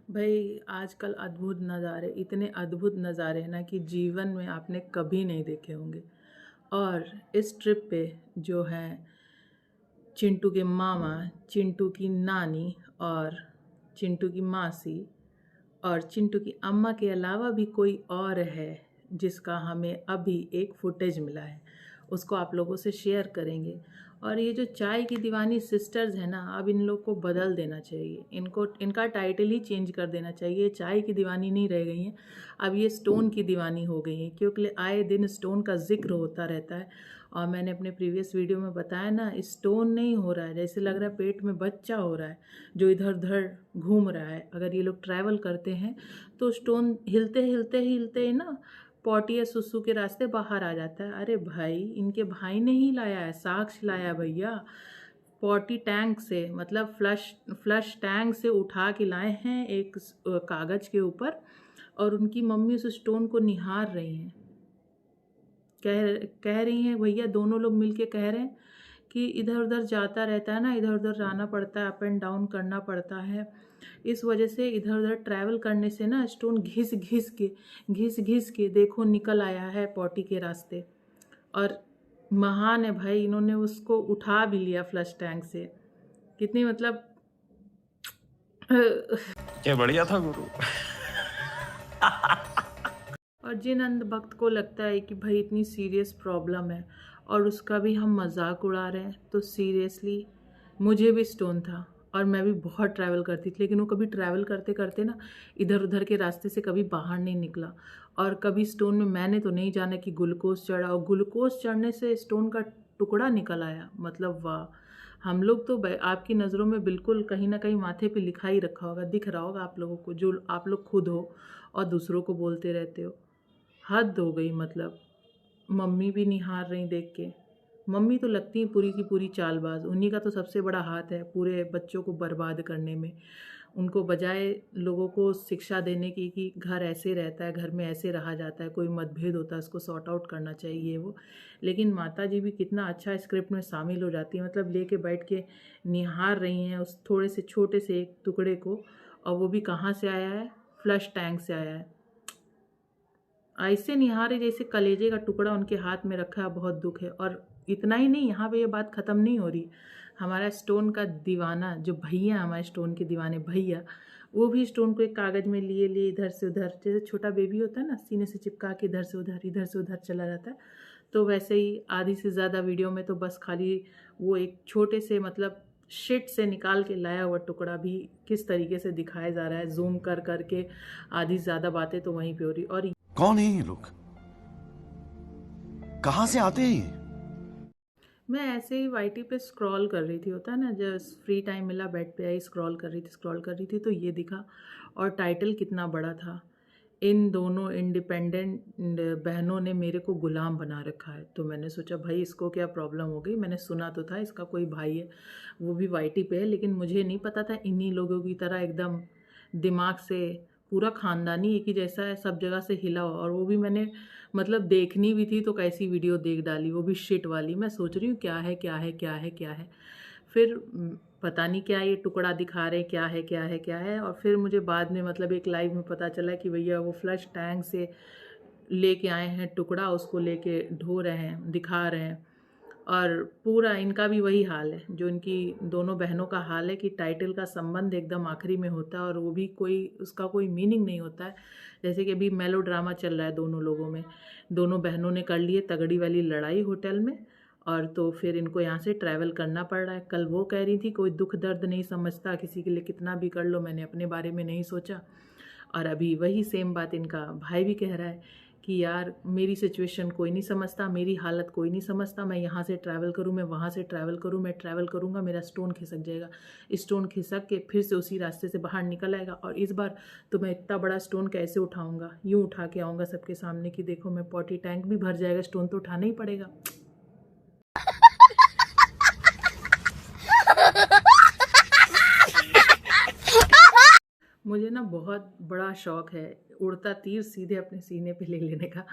भाई आजकल अद्भुत नज़ारे, इतने अद्भुत नज़ारे हैं ना कि जीवन में आपने कभी नहीं देखे होंगे। और इस ट्रिप पे जो है चिंटू के मामा, चिंटू की नानी और चिंटू की मासी और चिंटू की अम्मा के अलावा भी कोई और है जिसका हमें अभी एक फुटेज मिला है, उसको आप लोगों से शेयर करेंगे। और ये जो चाय की दीवानी सिस्टर्स है ना, अब इन लोग को बदल देना चाहिए, इनका टाइटल ही चेंज कर देना चाहिए। चाय की दीवानी नहीं रह गई हैं, अब ये स्टोन की दीवानी हो गई हैं, क्योंकि आए दिन स्टोन का जिक्र होता रहता है। और मैंने अपने प्रीवियस वीडियो में बताया ना, स्टोन नहीं हो रहा है, जैसे लग रहा है पेट में बच्चा हो रहा है जो इधर उधर घूम रहा है। अगर ये लोग ट्रैवल करते हैं तो स्टोन हिलते हिलते हिलते ना पॉटी या सुसु के रास्ते बाहर आ जाता है। अरे भाई, इनके भाई ने ही लाया है, साक्ष्य लाया भैया। पॉटी टैंक से, मतलब फ्लश टैंक से उठा के लाए हैं एक कागज़ के ऊपर, और उनकी मम्मी उस स्टोन को निहार रही हैं। कह रही हैं भैया, दोनों लोग मिलके कह रहे हैं कि इधर उधर जाता रहता है ना, इधर उधर जाना पड़ता है, अप एंड डाउन करना पड़ता है, इस वजह से इधर उधर ट्रैवल करने से ना स्टोन घिस घिस के देखो निकल आया है पॉटी के रास्ते। और महान है भाई, इन्होंने उसको उठा भी लिया फ्लश टैंक से। कितनी मतलब क्या बढ़िया था गुरु। और जिन अंधभक्त को लगता है कि भाई इतनी सीरियस प्रॉब्लम है और उसका भी हम मजाक उड़ा रहे हैं, तो सीरियसली मुझे भी स्टोन था और मैं भी बहुत ट्रैवल करती थी, लेकिन वो कभी ट्रैवल करते करते ना इधर उधर के रास्ते से कभी बाहर नहीं निकला। और कभी स्टोन में मैंने तो नहीं जाना कि ग्लूकोज चढ़ा, और ग्लूकोज चढ़ने से स्टोन का टुकड़ा निकल आया। मतलब वाह, हम लोग तो आपकी नज़रों में बिल्कुल कहीं ना कहीं माथे पे लिखा ही रखा होगा, दिख रहा होगा आप लोगों को, जो आप लोग खुद हो और दूसरों को बोलते रहते हो। हद हो गई मतलब। मम्मी भी निहार रही देख के। मम्मी तो लगती हैं पूरी की पूरी चालबाज, उन्हीं का तो सबसे बड़ा हाथ है पूरे बच्चों को बर्बाद करने में। उनको बजाय लोगों को शिक्षा देने की कि घर ऐसे रहता है, घर में ऐसे रहा जाता है, कोई मतभेद होता है उसको सॉर्ट आउट करना चाहिए वो, लेकिन माता जी भी कितना अच्छा स्क्रिप्ट में शामिल हो जाती है। मतलब लेके बैठ के निहार रही हैं उस थोड़े से छोटे से एक टुकड़े को, और वो भी कहाँ से आया है, फ्लश टैंक से आया है। ऐसे निहारे जैसे कलेजे का टुकड़ा उनके हाथ में रखा है, बहुत दुख है। और इतना ही नहीं, यहाँ पे ये बात ख़त्म नहीं हो रही। हमारा स्टोन का दीवाना जो भैया, हमारे स्टोन के दीवाने भैया, वो भी स्टोन को एक कागज़ में लिए लिए इधर से उधर, जैसे छोटा बेबी होता है ना, सीने से चिपका के इधर से उधर चला जाता है। तो वैसे ही आधी से ज़्यादा वीडियो में तो बस खाली वो एक छोटे से मतलब शिट से निकाल के लाया हुआ टुकड़ा भी किस तरीके से दिखाया जा रहा है, जूम कर करके। आधी से ज़्यादा बातें तो वहीं पे हो रही। और कौन है ये लोग? कहां से आते हैं ये? मैं ऐसे ही वाईटी पे स्क्रॉल कर रही थी, होता है ना जब फ्री टाइम मिला बेड पे आई, स्क्रॉल कर रही थी तो ये दिखा। और टाइटल कितना बड़ा था, इन दोनों इंडिपेंडेंट बहनों ने मेरे को गुलाम बना रखा है। तो मैंने सोचा भाई इसको क्या प्रॉब्लम हो गई। मैंने सुना तो था इसका कोई भाई है, वो भी वाईटी पे है, लेकिन मुझे नहीं पता था इन्हीं लोगों की तरह एकदम दिमाग से पूरा ख़ानदानी एक ही जैसा है, सब जगह से हिला हो। और वो भी मैंने मतलब देखनी भी थी तो कैसी वीडियो देख डाली, वो भी शिट वाली। मैं सोच रही हूँ क्या है क्या है क्या है क्या है, फिर पता नहीं क्या ये टुकड़ा दिखा रहे क्या है क्या है क्या है। और फिर मुझे बाद में मतलब एक लाइव में पता चला कि भैया वो फ्लश टैंक से लेके आए हैं टुकड़ा, उसको लेके ढो रहे हैं, दिखा रहे हैं। और पूरा इनका भी वही हाल है जो इनकी दोनों बहनों का हाल है कि टाइटल का संबंध एकदम आखिरी में होता है, और वो भी कोई उसका कोई मीनिंग नहीं होता है। जैसे कि अभी मेलो ड्रामा चल रहा है दोनों लोगों में, दोनों बहनों ने कर लिए तगड़ी वाली लड़ाई होटल में, और तो फिर इनको यहाँ से ट्रैवल करना पड़ रहा है। कल वो कह रही थी कोई दुख दर्द नहीं समझता, किसी के लिए कितना भी कर लो, मैंने अपने बारे में नहीं सोचा। और अभी वही सेम बात इनका भाई भी कह रहा है कि यार मेरी सिचुएशन कोई नहीं समझता, मेरी हालत कोई नहीं समझता, मैं यहाँ से ट्रैवल करूँ, मैं वहाँ से ट्रैवल करूँ, मैं ट्रैवल करूँगा, मेरा स्टोन खिसक जाएगा, स्टोन खिसक के फिर से उसी रास्ते से बाहर निकल आएगा, और इस बार तो मैं इतना बड़ा स्टोन कैसे उठाऊँगा, यूँ उठा के आऊँगा सबके सामने कि देखो मैं पॉटी टैंक भी भर जाएगा, स्टोन तो उठाना ही पड़ेगा। मुझे ना बहुत बड़ा शौक़ है उड़ता तीर सीधे अपने सीने पे ले लेने का।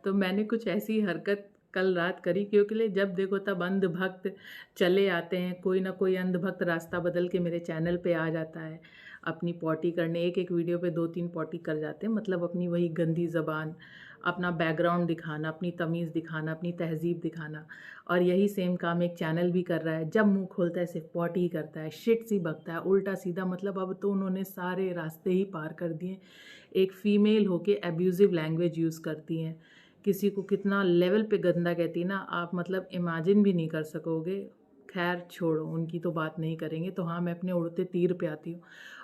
तो मैंने कुछ ऐसी हरकत कल रात करी, क्योंकि जब देखो तब अंधभक्त चले आते हैं, कोई ना कोई अंधभक्त रास्ता बदल के मेरे चैनल पे आ जाता है। अपनी पॉटी करने, एक एक वीडियो पे 2-3 पॉटी कर जाते हैं, मतलब अपनी वही गंदी ज़बान, अपना बैकग्राउंड दिखाना, अपनी तमीज़ दिखाना, अपनी तहज़ीब दिखाना। और यही सेम काम एक चैनल भी कर रहा है, जब मुंह खोलता है सिर्फ पॉटी ही करता है, शिट सी बकता है, उल्टा सीधा, मतलब अब तो उन्होंने सारे रास्ते ही पार कर दिए। एक फ़ीमेल होके एब्यूज़िव लैंग्वेज यूज़ करती हैं, किसी को कितना लेवल पे गंदा कहती है ना, आप मतलब इमेजिन भी नहीं कर सकोगे। खैर छोड़ो, उनकी तो बात नहीं करेंगे। तो हाँ, मैं अपने उड़ते तीर पे आती हूँ।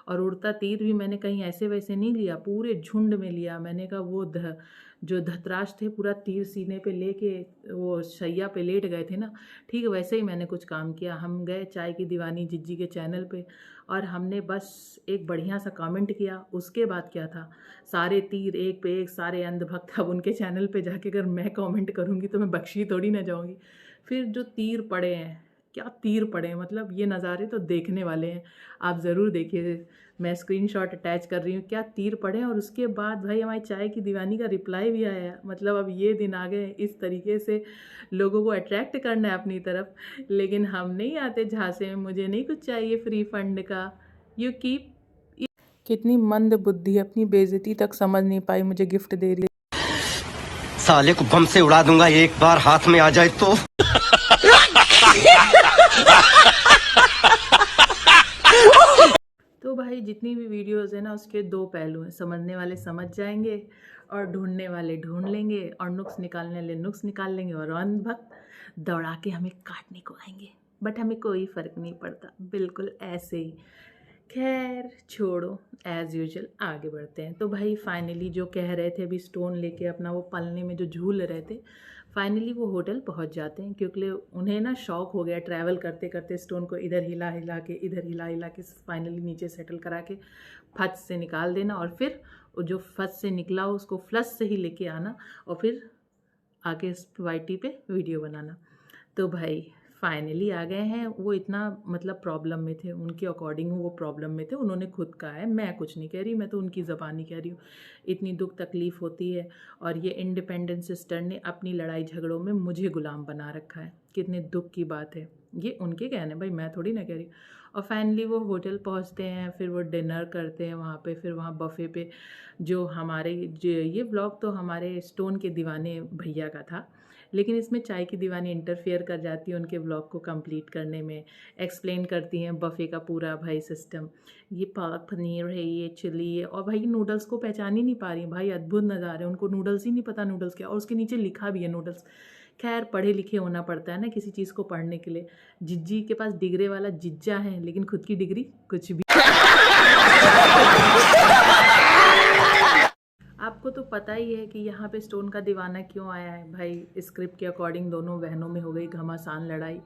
और उड़ता तीर भी मैंने कहीं ऐसे वैसे नहीं लिया, पूरे झुंड में लिया। मैंने कहा वो जो धतराज थे पूरा तीर सीने पे लेके वो शैया पे लेट गए थे ना, ठीक वैसे ही मैंने कुछ काम किया। हम गए चाय की दीवानी जिज्जी के चैनल पे, और हमने बस एक बढ़िया सा कमेंट किया। उसके बाद क्या था, सारे तीर एक पे एक, सारे अंधभक्त। अब उनके चैनल पे जाके अगर मैं कमेंट करूँगी तो मैं बख्शी थोड़ी ना जाऊँगी। फिर जो तीर पड़े हैं, क्या तीर पड़े हैं, मतलब ये नज़ारे तो देखने वाले हैं, आप ज़रूर देखिए। मैं स्क्रीनशॉट अटैच कर रही हूँ, क्या तीर पड़े हैं। और उसके बाद भाई हमारी चाय की दीवानी का रिप्लाई भी आया, मतलब अब ये दिन आ गए इस तरीके से लोगों को अट्रैक्ट करना है अपनी तरफ। लेकिन हम नहीं आते झांसे में, मुझे नहीं कुछ चाहिए फ्री फंड का। You keep. कितनी मंद बुद्धि, अपनी बेइज्जती तक समझ नहीं पाई, मुझे गिफ्ट दे रही है। साले को बम से उड़ा दूंगा एक बार हाथ में आ जाए तो। तो भाई जितनी भी वीडियोस है ना, उसके दो पहलू हैं, समझने वाले समझ जाएंगे और ढूंढने वाले ढूंढ लेंगे, और नुक्स निकालने वाले नुक्स निकाल लेंगे, और अंधभक्त दौड़ा के हमें काटने को आएंगे। बट हमें कोई फ़र्क नहीं पड़ता, बिल्कुल ऐसे ही। खैर छोड़ो, एज़ यूजुअल आगे बढ़ते हैं। तो भाई फाइनली जो कह रहे थे अभी, स्टोन लेके अपना वो पलने में जो झूल रहे थे, फाइनली वो होटल पहुंच जाते हैं। क्योंकि उन्हें ना शौक हो गया ट्रैवल करते करते स्टोन को इधर हिला हिला के, इधर हिला हिला के फाइनली नीचे सेटल करा के फच से निकाल देना, और फिर वो जो फच से निकला हो उसको फ्लश से ही लेके आना, और फिर आके वाईटी पे वीडियो बनाना। तो भाई फाइनली आ गए हैं। वो इतना मतलब प्रॉब्लम में थे, उनके अकॉर्डिंग वो प्रॉब्लम में थे, उन्होंने खुद कहा है, मैं कुछ नहीं कह रही, मैं तो उनकी ज़बानी कह रही हूँ। इतनी दुख तकलीफ़ होती है, और ये इंडिपेंडेंट सिस्टर ने अपनी लड़ाई झगड़ों में मुझे गुलाम बना रखा है। कितने दुख की बात है, ये उनके कहने, भाई मैं थोड़ी ना कह रही। और फाइनली वो होटल पहुँचते हैं, फिर वो डिनर करते हैं वहाँ पे, फिर वहाँ बफ़े पे जो हमारे ये व्लॉग तो हमारे स्टोन के दीवाने भैया का था, लेकिन इसमें चाय की दीवानी इंटरफेयर कर जाती है उनके व्लॉग को कंप्लीट करने में। एक्सप्लेन करती हैं बफ़े का पूरा भाई सिस्टम, ये पालक पनीर है, ये चिली है, और भाई नूडल्स को पहचान ही नहीं पा रही भाई, अद्भुत नज़ारे, उनको नूडल्स ही नहीं पता नूडल्स क्या, और उसके नीचे लिखा भी है नूडल्स। खैर पढ़े लिखे होना पड़ता है ना किसी चीज़ को पढ़ने के लिए। जिज्जी के पास डिग्री वाला जिज्जा है, लेकिन खुद की डिग्री कुछ भी। आपको तो पता ही है कि यहाँ पे स्टोन का दीवाना क्यों आया है भाई। स्क्रिप्ट के अकॉर्डिंग दोनों बहनों में हो गई घमासान लड़ाई,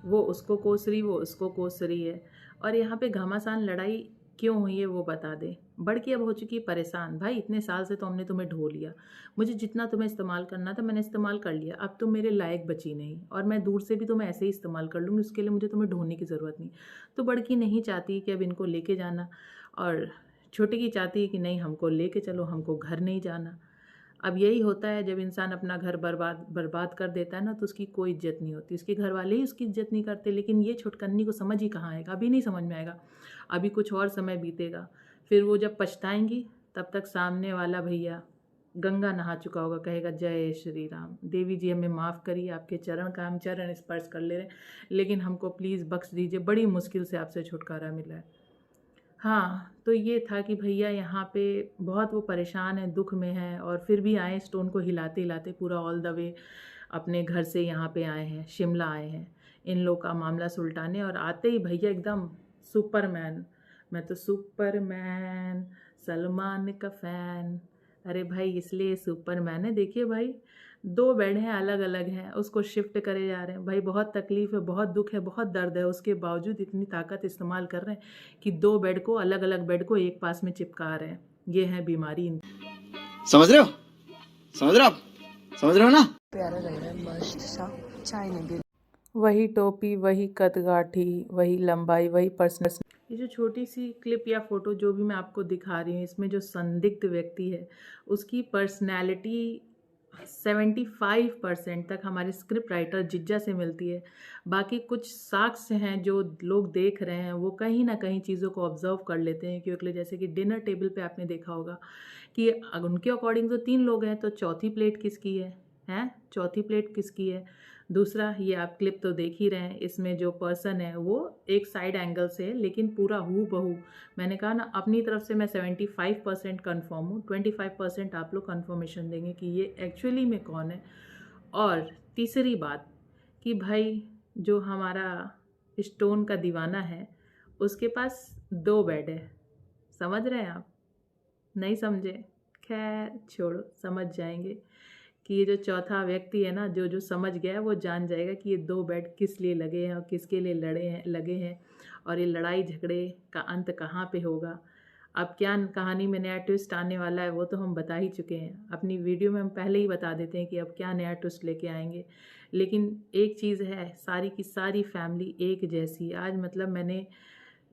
वो उसको कोस रही, वो उसको कोस रही है। और यहाँ पे घमासान लड़ाई क्यों हुई है वो बता दे। बड़की अब हो चुकी है परेशान, भाई इतने साल से तो हमने तुम्हें ढो लिया, मुझे जितना तुम्हें इस्तेमाल करना था मैंने इस्तेमाल कर लिया, अब तुम मेरे लायक बची नहीं, और मैं दूर से भी तुम्हें ऐसे ही इस्तेमाल कर लूँगी, उसके लिए मुझे तुम्हें ढोने की ज़रूरत नहीं। तो बड़की नहीं चाहती कि अब इनको लेके जाना, और छोटी की चाहती है कि नहीं हमको लेके चलो, हमको घर नहीं जाना। अब यही होता है, जब इंसान अपना घर बर्बाद कर देता है ना, तो उसकी कोई इज्जत नहीं होती, उसके घर वाले ही उसकी इज्जत नहीं करते। लेकिन ये छुटकन्नी को समझ ही कहाँ आएगा, अभी नहीं समझ में आएगा, अभी कुछ और समय बीतेगा, फिर वो जब पछताएंगी तब तक सामने वाला भैया गंगा नहा चुका होगा, कहेगा जय श्री राम, देवी जी हमें माफ़ करिए, आपके चरण का हम चरण स्पर्श कर ले रहे हैं, लेकिन हमको प्लीज़ बख्श दीजिए, बड़ी मुश्किल से आपसे छुटकारा मिला है। हाँ, तो ये था कि भैया यहाँ पे बहुत वो परेशान है, दुख में है, और फिर भी आए स्टोन को हिलाते हिलाते पूरा ऑल द वे अपने घर से यहाँ पे आए हैं, शिमला आए हैं इन लोग का मामला सुलटाने। और आते ही भैया एकदम सुपरमैन, मैं तो सुपरमैन, सलमान का फ़ैन। अरे भाई इसलिए सुपरमैन है, देखिए भाई 2 बेड हैं, अलग अलग हैं, उसको शिफ्ट करे जा रहे हैं। भाई बहुत तकलीफ़ है, बहुत दुख है, बहुत दर्द है, उसके बावजूद इतनी ताकत इस्तेमाल कर रहे हैं कि 2 बेड को, अलग अलग बेड को एक पास में चिपका रहे हैं। ये है बीमारी। समझ रहे हो, समझ रहे हो आप, समझ रहे हो ना। प्यारा लग रहा है, मस्त सा। चाय नहीं भी। वही टोपी, वही कदगाठी, वही लंबाई, वही पर्सनल। ये जो छोटी सी क्लिप या फ़ोटो जो भी मैं आपको दिखा रही हूँ, इसमें जो संदिग्ध व्यक्ति है उसकी पर्सनैलिटी 75% तक हमारे स्क्रिप्ट राइटर जिज्जा से मिलती है। बाकी कुछ साक्ष्य हैं जो लोग देख रहे हैं, वो कहीं ना कहीं चीज़ों को ऑब्जर्व कर लेते हैं, क्योंकि जैसे कि डिनर टेबल पे आपने देखा होगा कि उनके अकॉर्डिंग तो 3 लोग हैं, तो चौथी प्लेट किसकी है? चौथी प्लेट किसकी है? दूसरा, ये आप क्लिप तो देख ही रहे हैं, इसमें जो पर्सन है वो एक साइड एंगल से है, लेकिन पूरा हू बहू, मैंने कहा ना अपनी तरफ से मैं 75% कन्फर्म हूँ, 25% आप लोग कन्फर्मेशन देंगे कि ये एक्चुअली में कौन है। और तीसरी बात कि भाई जो हमारा स्टोन का दीवाना है उसके पास 2 बेड है, समझ रहे हैं आप? नहीं समझे? खैर छोड़ो, समझ जाएंगे कि ये जो चौथा व्यक्ति है ना, जो समझ गया है वो जान जाएगा कि ये 2 बेड किस लिए लगे हैं और किसके लिए लगे हैं, और ये लड़ाई झगड़े का अंत कहाँ पे होगा। अब क्या कहानी में नया ट्विस्ट आने वाला है वो तो हम बता ही चुके हैं, अपनी वीडियो में हम पहले ही बता देते हैं कि अब क्या नया ट्विस्ट लेके आएंगे। लेकिन एक चीज़ है, सारी की सारी फैमिली एक जैसी। आज मतलब मैंने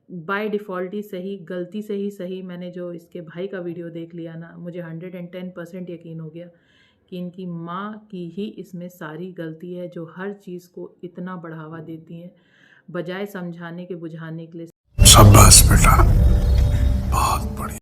बाय डिफ़ॉल्ट ही सही, गलती से ही सही, मैंने जो इसके भाई का वीडियो देख लिया ना, मुझे 110% यकीन हो गया कि इनकी माँ की ही इसमें सारी गलती है, जो हर चीज़ को इतना बढ़ावा देती हैं बजाय समझाने के बुझाने के लिए। शाबाश बेटा।